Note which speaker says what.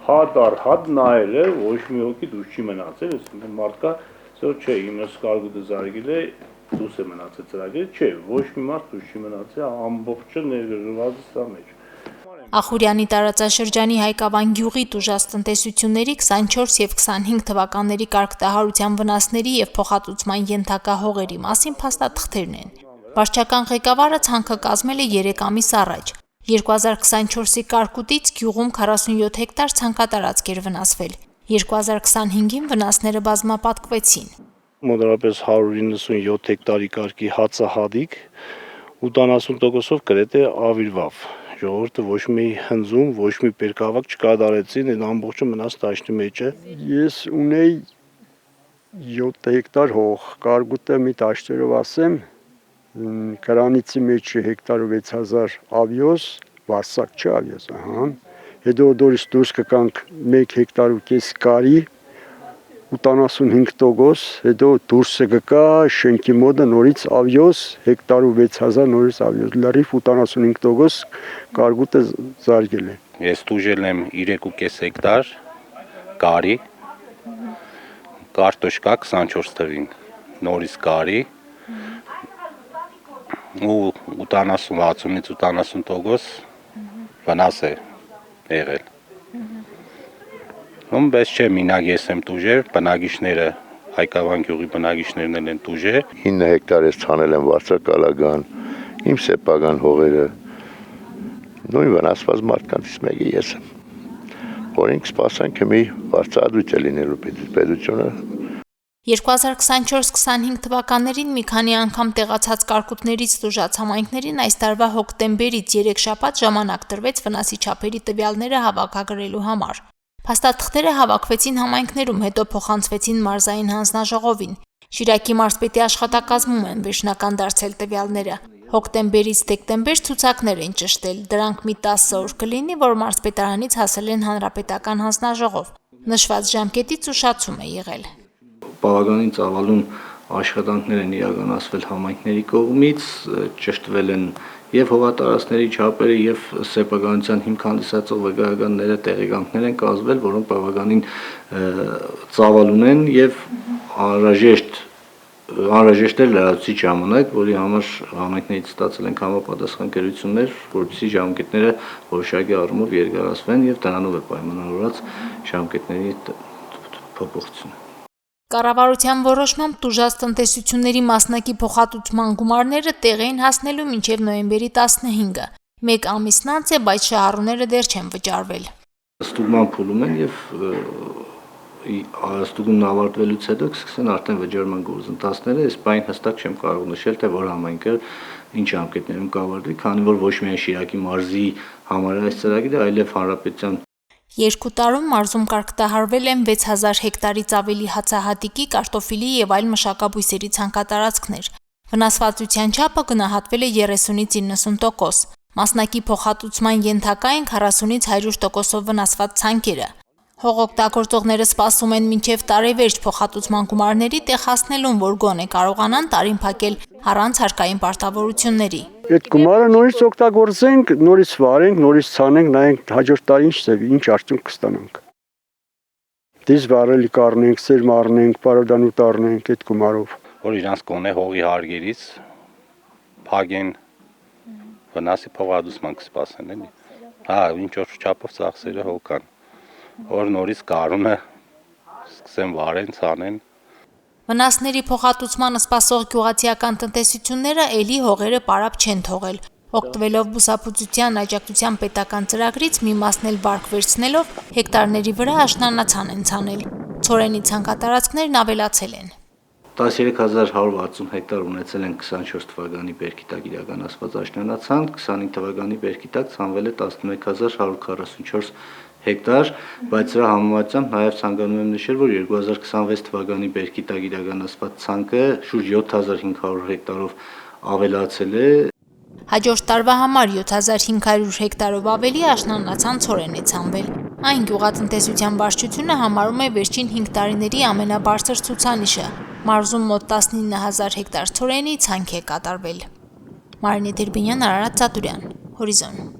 Speaker 1: հատ առ հատ նայել է, ոչ մի հոգի դուրս չի մնացել, այսինքն մարդկա, չէ, իմս կարգուտը զարգել է, դուրս է մնացել ծրագիրը, չէ, ոչ մի մարդ դուրս չի մնացել, ամբողջը ներգրավված է սա մեջ։
Speaker 2: Ախուրյանի տարածաշրջանի Հայկավան գյուղի տուժած տնտեսությունների 24 եւ 25 թվականների կարգտահարության վնասների եւ փոխհատուցման ենթակա հողերի մասին փաստաթղթերն են։ Վարչական ղեկավարը ցանկը կազմել է 3 ամիս առաջ։ 2024-ի կարկուտից գյուղում 47 հեկտար ցանկատարածք էր վնասվել։ 2025-ին վնասները բազմապատկվեցին։
Speaker 1: Մոտավորապես 197 հեկտարի կարգի հացահատիկ 80%-ով գրեթե ավիրվավ։ Ժողովուրդը ոչ մի հնձում, ոչ մի պերկավակ չկատարեցին, այդ ամբողջը մնաց տաշտի մեջ է։
Speaker 3: Ես ունեի 7 հեկտար հող, կարգուտը մի տաշտերով ասեմ, կրանիցի մեջ հեկտարով 6000 ավյոս, վարսակ չէ ավյոս, հետո դորից դուրս կկանք 1 հեկտար ու կես կարի, 85%, հետո դուրսը կկա շենքի մոտը նորից ավյոս, հեկտար ու 6000 նորից ավյոս, լրիվ 85% կարգուտը զարգել է։
Speaker 4: Ես տուժել եմ 3.5 հեկտար կարի, կարտոշկա 24 թվին, նորից կարի, ու 60-60-ից 80% վնաս է եղել։ Բայց չէ, մինակ ես եմ տուժեր, բնակիչները, Հայկավան գյուղի բնակիչներն են տուժեր։
Speaker 5: 9 հեկտար ես ցանել եմ վարձակալական, իմ սեփական հողերը, նույն վնասված մարդկանցից մեկը ես եմ։ Օրենք սպասանք մի վարձատրույց է լինելու պետությունը։
Speaker 2: 2024-25 թվականներին մի քանի անգամ տեղացած կարկուտներից տուժած համայնքներին այս տարվա հոկտեմբերից 3 շաբաթ ժամանակ տրվեց վնասի չափերի տվյալները հավաքագրելու համար։ Փաստաթղթերը հավաքվեցին համայնքներում, հետո փոխանցվեցին մարզային հանձնաժողովին։ Շիրակի մարզպետի աշխատակազմում են վերջնական դարձել տվյալները։ Հոկտեմբերից դեկտեմբեր ցուցակներ են ճշտել, դրանք մի 10 օր կլինի, որ մարզպետարանից հասել են հանրապետական հանձնաժողով։ Նշված ժամկետից ուշացում է եղել։
Speaker 6: Բավականին ծավալուն աշխատանքներ են իրականացվել համայնքների կողմից, ճշտվել են եւ հողատարածքների չափերը եւ սեփականության հիմք հանդիսացող վկայականները տեղեկանքներ են կազմվել, որոնք բավականին ծավալուն են եւ անհրաժեշտ է լրացուցիչ ժամանակ, որի համար համայնքներից ստացել ենք համապատասխան գրություններ, որպեսզի ժամկետները որոշակի առումով երկարացվեն եւ դրանով է պայմանավորված ժամկետների փոփոխությունը։
Speaker 2: Կառավարության որոշմամբ տուժած տնտեսությունների մասնակի փոխհատուցման գումարները տեղ էին հասնելու մինչև նոյեմբերի 15-ը։ Մեկ ամիսն անց է, բայց շահառուները դեռ չեն վճարվել։
Speaker 6: Ստուգման փուլում են եւ ստուգումն ավարտվելուց հետո կսկսեն արդեն վճարման գործընթացները, այս բանը հստակ չեմ կարող նշել, թե որ համայնքը ինչ ժամկետներում կավարտվի, քանի որ ոչ միայն Շիրակի մարզի համար այս ծրագիրը, այլև հանրապետության
Speaker 2: 2 տարում մարզում կարգտահարվել են 6000 հեկտարից ավելի հացահատիկի, կարտոֆիլի եւ այլ մշակաբույսերի ցանկատարածքներ։ Վնասվածության չափը գնահատվել է 30-ից 90%։ Մասնակի փոխհատուցման ենթակա են 40-ից 100%-ով վնասված ցանկերը։ Հողօգտագործողները սպասում են մինչև տարեվերջ փոխհատուցման գումարների տեղ հասնելուն, որ գոնե կարողանան տարին փակել առանց հարկային պարտավորությունների։
Speaker 3: Այդ գումարը նորից օգտագործենք, նորից վարենք, նորից ցանենք, նայենք հաջորդ տարի ինչ արդյունք կստանանք։ Դից վարելի կառնենք, սերմ առնենք, բարոդանուտ առնենք այդ գումարով։
Speaker 4: Որ իրանց կոնե հողի հարգերից փակեն վնասի փոխհատուցման կսպասեն էլի։ Ինչ որ չափով ծախսերը հող կան։ Որ նորից կարունը սկսեն վարեն, ցանեն։
Speaker 2: Վնասների փոխհատուցմանը սպասող գյուղացիական տնտեսությունները ելի հողերը պարապ չեն թողել։ Օգտվելով բուսաբուծության աջակցության պետական ծրագրից մի մասն էլ վարկ վերցնելով հեկտարների վրա աշնանացան են ցանել։ Ցորենի ցանկատարածքներն ավելացել են։
Speaker 6: 13160 հեկտար ունեցել են 24 թվականի բերքի տակ իրականացված աշնանացան, 25 թվականի բերքի տակ ցանվել է 11144 հեկտար, բայց սրա համեմատությամբ նաև ցանկանում եմ նշել, որ 2026 թվականի բերքի տակ իրականացված ցանկը շուրջ 7500 հեկտարով ավելացել է։
Speaker 2: Հաջորդ տարվա համար 7500 հեկտարով ավելի աշնանացան ցորեն է ցանվել։ Այն գյուղատնտեսության վարչությունը համարում է վերջին 5 տարիների ամենաբարձր ցուցանիշը։ Մարզում մոտ 19000 հեկտար ցորենի ցանք է կատարվել։ Մարինե Տերբինյան, Արարատ Ծատուրյան, Հորիզոն։